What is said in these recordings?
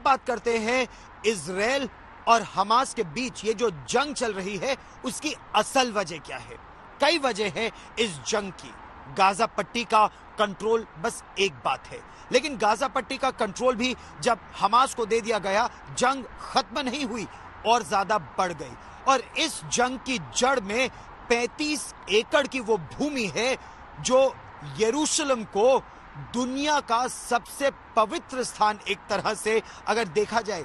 बात करते हैं इजराइल और हमास के बीच ये जो जंग चल रही है उसकी असल वजह क्या है। कई वजह है इस जंग की। गाजा पट्टी का कंट्रोल बस एक बात है, लेकिन गाजा पट्टी का कंट्रोल भी जब हमास को दे दिया गया, जंग खत्म नहीं हुई और ज्यादा बढ़ गई। और इस जंग की जड़ में 35 एकड़ की वो भूमि है जो यरूशलेम को दुनिया का सबसे पवित्र स्थान, एक तरह से अगर देखा जाए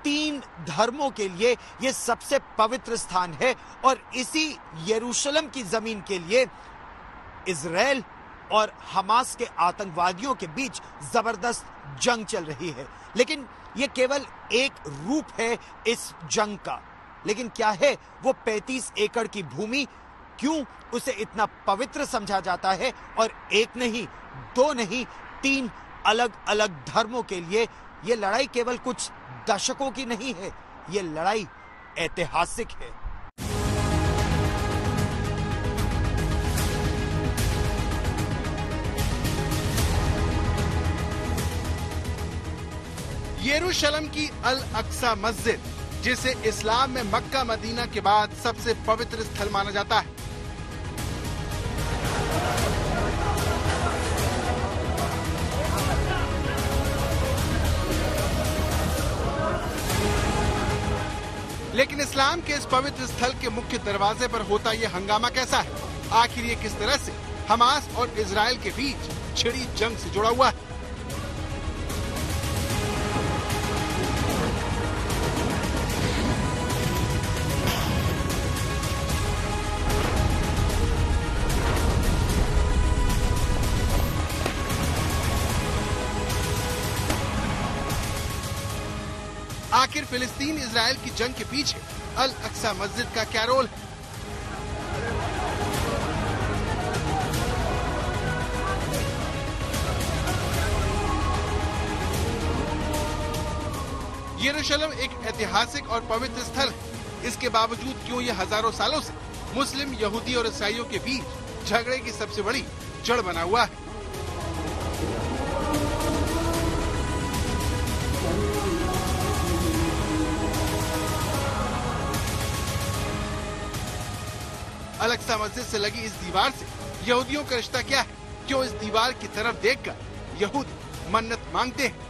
3 धर्मों के लिए यह सबसे पवित्र स्थान है। और इसी यरूशलेम की जमीन के लिए इजराइल और हमास के आतंकवादियों के बीच जबरदस्त जंग चल रही है। लेकिन यह केवल एक रूप है इस जंग का। लेकिन क्या है वो 35 एकड़ की भूमि? क्यों उसे इतना पवित्र समझा जाता है? और एक नहीं, 2 नहीं, 3 अलग अलग धर्मों के लिए यह लड़ाई केवल कुछ दशकों की नहीं है, यह लड़ाई ऐतिहासिक है। यरूशलेम की अल अक्सा मस्जिद, जिसे इस्लाम में मक्का मदीना के बाद सबसे पवित्र स्थल माना जाता है। लेकिन इस्लाम के इस पवित्र स्थल के मुख्य दरवाजे पर होता यह हंगामा कैसा है? आखिर ये किस तरह से हमास और इजराइल के बीच छिड़ी जंग से जुड़ा हुआ है? आखिर फिलिस्तीन इजराइल की जंग के पीछे अल अक्सा मस्जिद का क्या रोल है? यरूशलेम एक ऐतिहासिक और पवित्र स्थल है। इसके बावजूद क्यों ये हजारों सालों से मुस्लिम, यहूदी और ईसाइयों के बीच झगड़े की सबसे बड़ी जड़ बना हुआ है? अल अक्सा मस्जिद से लगी इस दीवार से यहूदियों का रिश्ता क्या है? क्यों इस दीवार की तरफ देखकर यहूदी मन्नत मांगते हैं?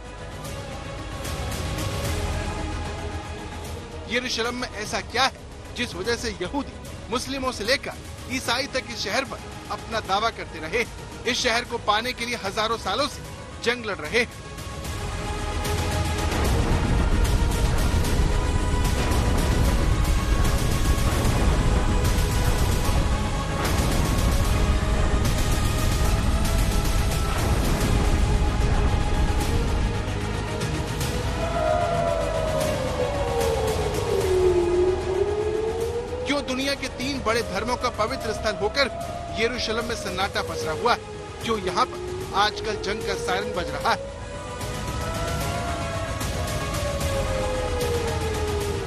यरूशलेम में ऐसा क्या है जिस वजह से यहूदी मुस्लिमों से लेकर ईसाई तक इस शहर पर अपना दावा करते रहे? इस शहर को पाने के लिए हजारों सालों से जंग लड़ रहे हैं। दुनिया के 3 बड़े धर्मों का पवित्र स्थल होकर यरूशलेम में सन्नाटा पसरा हुआ है। क्यों यहाँ पर आजकल जंग का सायरन बज रहा है?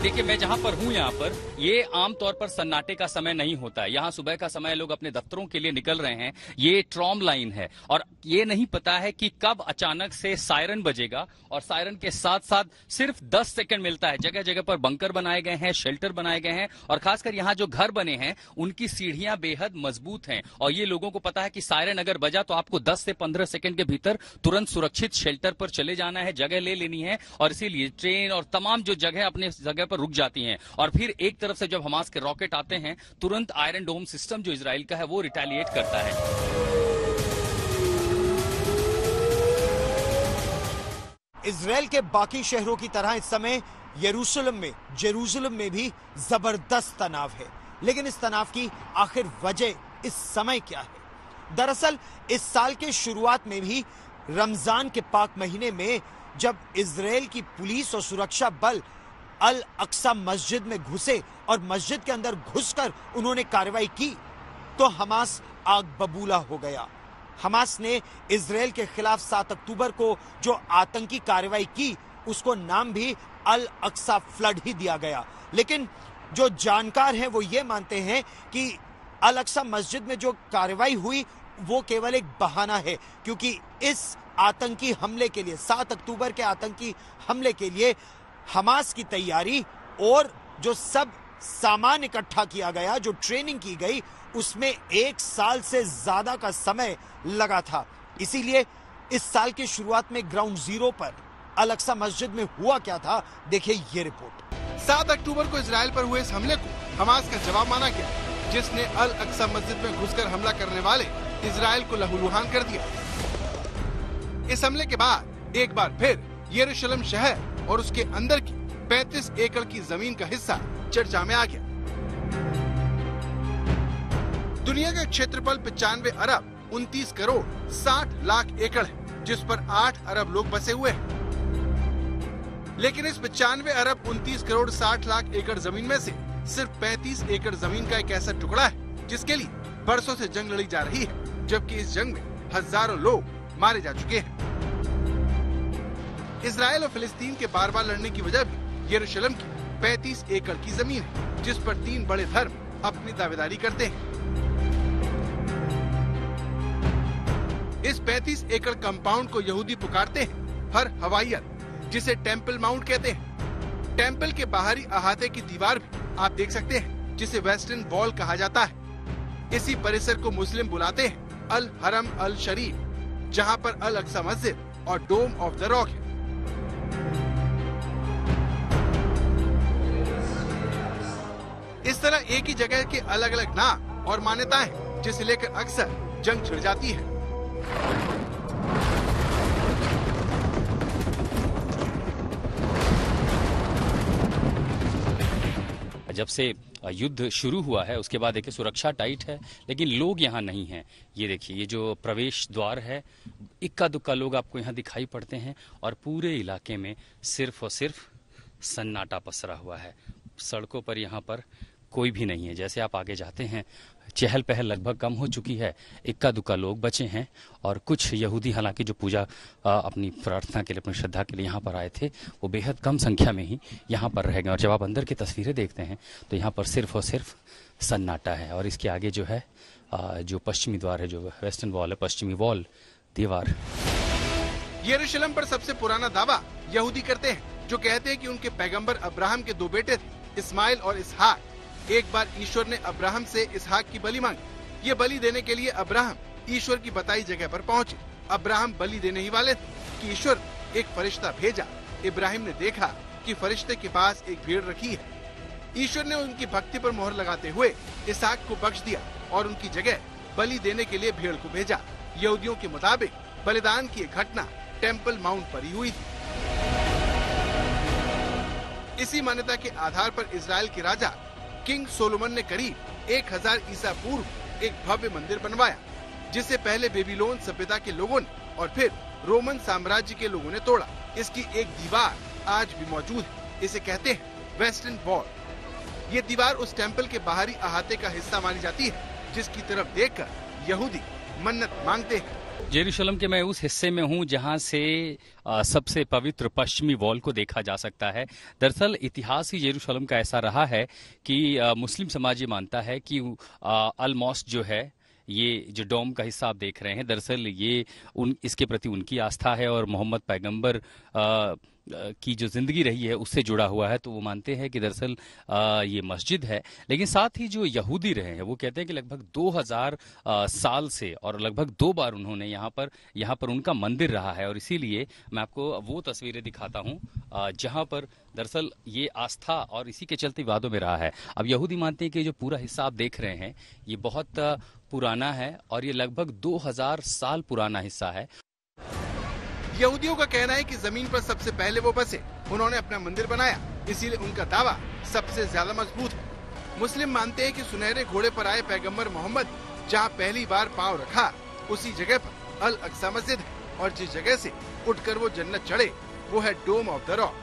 देखिए, मैं जहां पर हूं, यहाँ पर ये आमतौर पर सन्नाटे का समय नहीं होता है। यहाँ सुबह का समय लोग अपने दफ्तरों के लिए निकल रहे हैं। ये ट्रॉम लाइन है और ये नहीं पता है कि कब अचानक से सायरन बजेगा। और सायरन के साथ साथ सिर्फ 10 सेकंड मिलता है। जगह जगह पर बंकर बनाए गए हैं, शेल्टर बनाए गए हैं और खासकर यहाँ जो घर बने हैं उनकी सीढ़ियां बेहद मजबूत हैं। और ये लोगों को पता है कि सायरन अगर बजा तो आपको 10 से 15 सेकंड के भीतर तुरंत सुरक्षित शेल्टर पर चले जाना है, जगह ले लेनी है। और इसीलिए ट्रेन और तमाम जो जगह अपने जगह पर रुक जाती हैं। और फिर एक तरफ से जब हमास के रॉकेट आते हैं, तुरंत आयरन डोम सिस्टम जो इजराइल का है वो रिटेलिएट करता है। इजराइल के बाकी शहरों की तरह इस समय जेरूशलेम में भी जबरदस्त तनाव है। लेकिन इस तनाव की आखिर वजह इस समय क्या है? दरअसल इस साल के शुरुआत में भी रमजान के पाक महीने में जब इजराइल की पुलिस और सुरक्षा बल अल अक्सा मस्जिद में घुसे और मस्जिद के अंदर घुसकर उन्होंने कार्रवाई की तो हमास आग बबूला हो गया। हमास ने इजराइल के खिलाफ 7 अक्टूबर को जो आतंकी कार्रवाई की उसको नाम भी अल अक्सा फ्लड ही दिया गया। लेकिन जो जानकार हैं वो ये मानते हैं कि अल अक्सा मस्जिद में जो कार्रवाई हुई वो केवल एक बहाना है, क्योंकि इस आतंकी हमले के लिए, 7 अक्टूबर के आतंकी हमले के लिए हमास की तैयारी और जो सब सामान इकट्ठा किया गया, जो ट्रेनिंग की गई, उसमें 1 साल से ज्यादा का समय लगा था। इसीलिए इस साल की शुरुआत में ग्राउंड जीरो पर अल अक्सा मस्जिद में हुआ क्या था, देखिए ये रिपोर्ट। 7 अक्टूबर को इजराइल पर हुए इस हमले को हमास का जवाब माना गया, जिसने अल अक्सा मस्जिद में घुसकर हमला करने वाले इजराइल को लहूलुहान कर दिया। इस हमले के बाद एक बार फिर यरूशलेम शहर और उसके अंदर की 35 एकड़ की जमीन का हिस्सा चर्चा में आ गया। दुनिया का क्षेत्रफल 95 अरब 29 करोड़ 60 लाख एकड़ है, जिस पर 8 अरब लोग बसे हुए हैं। लेकिन इस 95 अरब 29 करोड़ 60 लाख एकड़ जमीन में से सिर्फ 35 एकड़ जमीन का एक ऐसा टुकड़ा है जिसके लिए बरसों से जंग लड़ी जा रही है, जबकि इस जंग में हजारों लोग मारे जा चुके हैं। इजराइल और फिलिस्तीन के बार बार लड़ने की वजह भी यरूशलेम की 35 एकड़ की जमीन है, जिस पर 3 बड़े धर्म अपनी दावेदारी करते हैं। इस 35 एकड़ कंपाउंड को यहूदी पुकारते हैं हर हवाईयत, जिसे टेम्पल माउंट कहते हैं। टेम्पल के बाहरी अहाते की दीवार भी आप देख सकते हैं, जिसे वेस्टर्न वॉल कहा जाता है। इसी परिसर को मुस्लिम बुलाते हैं अल हरम अल शरीफ, जहां पर अल अक्सा मस्जिद और डोम ऑफ द रॉक है। इस तरह एक ही जगह के अलग अलग नाम और मान्यताएं हैं, जिसे लेकर अक्सर जंग छिड़ जाती है। जब से युद्ध शुरू हुआ है उसके बाद देखिए सुरक्षा टाइट है, लेकिन लोग यहाँ नहीं हैं। ये देखिए, ये जो प्रवेश द्वार है, इक्का दुक्का लोग आपको यहाँ दिखाई पड़ते हैं और पूरे इलाके में सिर्फ और सिर्फ सन्नाटा पसरा हुआ है। सड़कों पर यहाँ पर कोई भी नहीं है। जैसे आप आगे जाते हैं, चहल पहल लगभग कम हो चुकी है, इक्का दुक्का लोग बचे हैं और कुछ यहूदी हालांकि जो पूजा अपनी प्रार्थना के लिए, अपनी श्रद्धा के लिए यहाँ पर आए थे, वो बेहद कम संख्या में ही यहाँ पर रह गए। और जब आप अंदर की तस्वीरें देखते हैं तो यहाँ पर सिर्फ और सिर्फ सन्नाटा है। और इसके आगे जो है जो पश्चिमी द्वार है, जो वेस्टर्न वॉल है, पश्चिमी वॉल दीवार। यरूशलेम पर सबसे पुराना दावा यहूदी करते हैं, जो कहते हैं कि उनके पैगंबर अब्राहम के 2 बेटे थे, इस्माइल और इसहाक। एक बार ईश्वर ने अब्राहम से इसहाक की बलि मांगी। ये बलि देने के लिए अब्राहम ईश्वर की बताई जगह पर पहुंचे। अब्राहम बलि देने ही वाले थे कि ईश्वर एक फरिश्ता भेजा। इब्राहिम ने देखा कि फरिश्ते के पास एक भेड़ रखी है। ईश्वर ने उनकी भक्ति पर मोहर लगाते हुए इसहाक को बख्श दिया और उनकी जगह बलि देने के लिए भेड़ को भेजा। यहूदियों के मुताबिक बलिदान की एक घटना टेम्पल माउंट पर ही हुई थी। इसी मान्यता के आधार पर इजराइल के राजा किंग सोलोमन ने करीब 1000 ईसा पूर्व एक भव्य मंदिर बनवाया, जिसे पहले बेबीलोन सभ्यता के लोगों ने और फिर रोमन साम्राज्य के लोगों ने तोड़ा। इसकी एक दीवार आज भी मौजूद है। इसे कहते हैं वेस्टर्न वॉल। ये दीवार उस टेम्पल के बाहरी अहाते का हिस्सा मानी जाती है, जिसकी तरफ देखकर यहूदी मन्नत मांगते हैं। यरूशलेम के मैं उस हिस्से में हूं जहां से सबसे पवित्र पश्चिमी वॉल को देखा जा सकता है। दरअसल इतिहास ही यरूशलेम का ऐसा रहा है कि मुस्लिम समाज ये मानता है कि अल मॉस्क जो है, ये जो डोम का हिस्सा आप देख रहे हैं, दरअसल ये इसके प्रति उनकी आस्था है और मोहम्मद पैगंबर की जो जिंदगी रही है उससे जुड़ा हुआ है। तो वो मानते हैं कि दरअसल ये मस्जिद है। लेकिन साथ ही जो यहूदी रहे हैं वो कहते हैं कि लगभग 2000 साल से और लगभग 2 बार उन्होंने यहाँ पर उनका मंदिर रहा है। और इसीलिए मैं आपको वो तस्वीरें दिखाता हूँ जहाँ पर दरअसल ये आस्था और इसी के चलते विवादों में रहा है। अब यहूदी मानते हैं कि जो पूरा हिस्सा आप देख रहे हैं ये बहुत पुराना है और ये लगभग 2000 साल पुराना हिस्सा है। यहूदियों का कहना है कि जमीन पर सबसे पहले वो बसे, उन्होंने अपना मंदिर बनाया, इसीलिए उनका दावा सबसे ज्यादा मजबूत है। मुस्लिम मानते हैं कि सुनहरे घोड़े पर आए पैगंबर मोहम्मद जहां पहली बार पांव रखा, उसी जगह पर अल अक्सा मस्जिद है और जिस जगह से उठकर वो जन्नत चढ़े वो है डोम ऑफ द रॉक।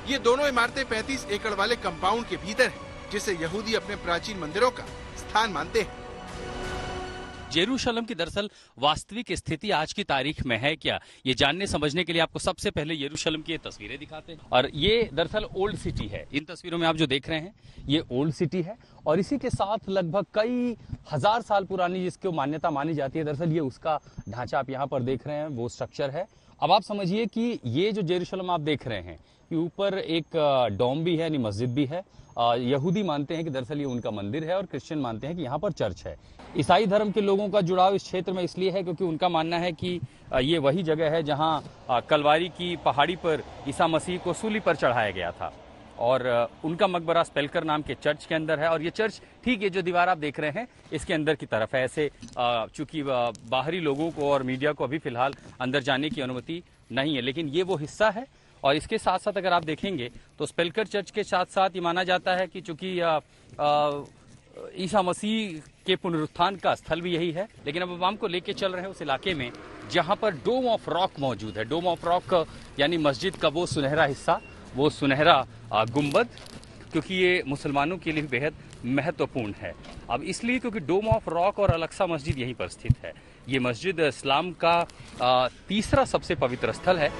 ये दोनों इमारतें 35 एकड़ वाले कंपाउंड के भीतर है, जिसे यहूदी अपने प्राचीन मंदिरों का स्थान मानते हैं। जेरूशलम की दरअसल वास्तविक स्थिति आज की तारीख में है क्या, ये जानने समझने के लिए आपको सबसे पहले यरूशलेम की ये तस्वीरें दिखाते हैं। और ये दरअसल ओल्ड सिटी है। इन तस्वीरों में आप जो देख रहे हैं ये ओल्ड सिटी है और इसी के साथ लगभग कई हजार साल पुरानी जिसको मान्यता मानी जाती है, दरअसल ये उसका ढांचा आप यहाँ पर देख रहे हैं, वो स्ट्रक्चर है। अब आप समझिए कि ये जो जेरूशलेम आप देख रहे हैं कि ऊपर एक डोम भी है, यानी मस्जिद भी है। यहूदी मानते हैं कि दरअसल ये उनका मंदिर है और क्रिश्चियन मानते हैं कि यहाँ पर चर्च है। ईसाई धर्म के लोगों का जुड़ाव इस क्षेत्र में इसलिए है क्योंकि उनका मानना है कि ये वही जगह है जहाँ कलवारी की पहाड़ी पर ईसा मसीह को सूली पर चढ़ाया गया था और उनका मकबरा स्पेलकर नाम के चर्च के अंदर है। और ये चर्च ठीक ये जो दीवार आप देख रहे हैं इसके अंदर की तरफ है। ऐसे चूंकि बाहरी लोगों को और मीडिया को अभी फिलहाल अंदर जाने की अनुमति नहीं है, लेकिन ये वो हिस्सा है। और इसके साथ साथ अगर आप देखेंगे तो स्पेलकर चर्च के साथ साथ ये माना जाता है कि चूंकि ईसा मसीह के पुनरुत्थान का स्थल भी यही है। लेकिन अब हम को लेके चल रहे हैं उस इलाके में जहां पर डोम ऑफ रॉक मौजूद है। डोम ऑफ रॉक यानी मस्जिद का वो सुनहरा हिस्सा, वो सुनहरा गुंबद, क्योंकि ये मुसलमानों के लिए बेहद महत्वपूर्ण है। अब इसलिए क्योंकि डोम ऑफ रॉक और अल-अक्सा मस्जिद यहीं पर स्थित है। ये मस्जिद इस्लाम का तीसरा सबसे पवित्र स्थल है।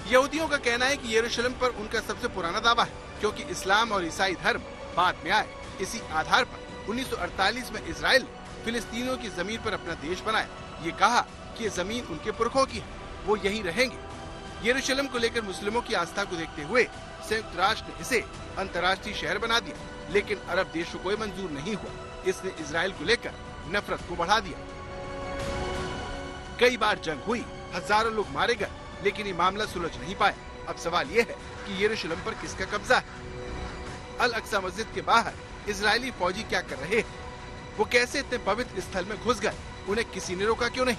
यहूदियों का कहना है कि यरूशलेम पर उनका सबसे पुराना दावा है, क्योंकि इस्लाम और ईसाई धर्म बाद में आए। इसी आधार पर 1948 में इजराइल फिलिस्तीनियों की जमीन पर अपना देश बनाया। ये कहा कि ये जमीन उनके पुरखों की है, वो यहीं रहेंगे। यरूशलेम को लेकर मुस्लिमों की आस्था को देखते हुए संयुक्त राष्ट्र ने इसे अंतर्राष्ट्रीय शहर बना दिया, लेकिन अरब देशों को मंजूर नहीं हुआ। इसने इजराइल को लेकर नफरत को बढ़ा दिया। कई बार जंग हुई, हजारों लोग मारे गए, लेकिन ये मामला सुलझ नहीं पाया। अब सवाल ये है कि यरूशलेम पर किसका कब्जा है? अल-अक्सा मस्जिद के बाहर इजरायली फौजी क्या कर रहे हैं? वो कैसे इतने पवित्र स्थल में घुस गए? उन्हें किसी ने रोका क्यों नहीं?